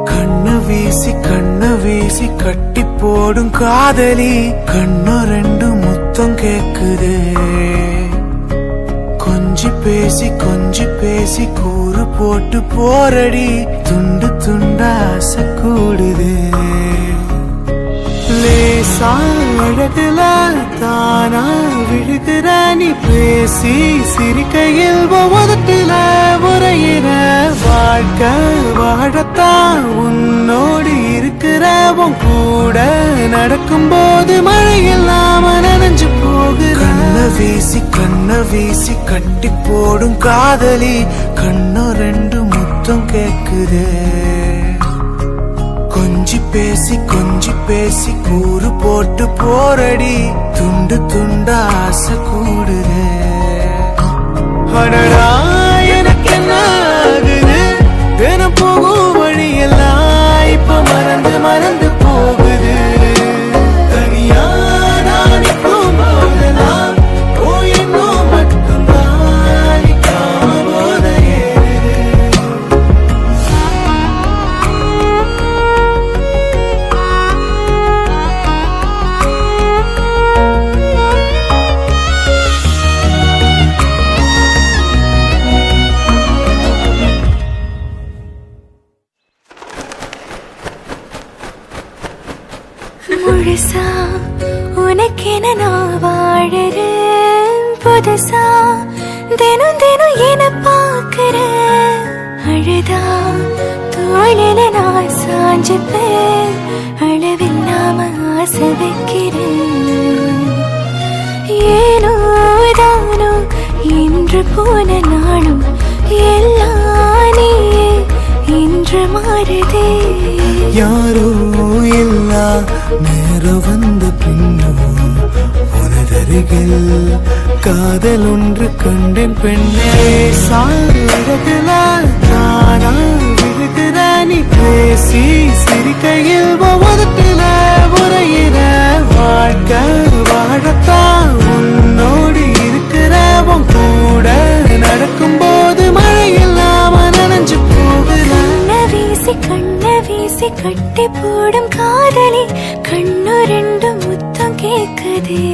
கண்ண வீசி கட்டி போடும் காதலி கண்ணு ரெண்டு முத்தம் கேக்குதே கொஞ்சி பேசி கூறு போட்டு போரடி துண்டு துண்டா ஆசை கூடுதே லேசா அழகுல தானா விழுகிற நீ பேசி சிரிக்கையில் ஒவ்வொருத்தில உரையிற வாழ்க்கை வாழத்தான் உன்னோடு இருக்கிற உன் கூட நடக்கும் போது மழையில்லாம நனைஞ்சு போகுற கண்ண வீசி கட்டி போடும் காதலி கண்ணு ரெண்டு முத்தம் கேக்குதே கொஞ்சி பேசி கூறு போட்டு போரடி துண்டு துண்டா ஆசை கூடுதே அடடா எனக்கு என்ன ஆகுது தினம் போகும் வழியெல்லாம் இப்ப மறந்து போகுது தனியா நான் போதெல்லாம் இன்னும் மட்டும்தான் போத முழுசா உனக்கென நான் வாழறேன் புதுசா தினம் தினம் என பாக்குறேன் அழுதா தோழில நான் சாஞ்சுப்பேன் அளவில்லாம ஆசை வைக்கிறேன் ஏனோ தானோ இன்று போன நாளும் எல்லாம் நீயே இன்று மாறுதே யாரோ இல்லா நேரம் வந்த பின்னோ உனதருகில் காதல் ஒன்று கண்டேன் பெண்ணே சாரதுல தானா விழுகிற நீ பேசி சிரிக்கையில் ஒவ்வொருத்தில உரையிற வாழ்க்கை வாழத்தான் உன்னோடு இருக்கிற உன் கூட நடக்கும் போது மழையில்லாம நனைஞ்சு போகுற கண்ண வீசி கட்டி போடும் காதலி கண்ணு ரெண்டு முத்தம் கேக்குதே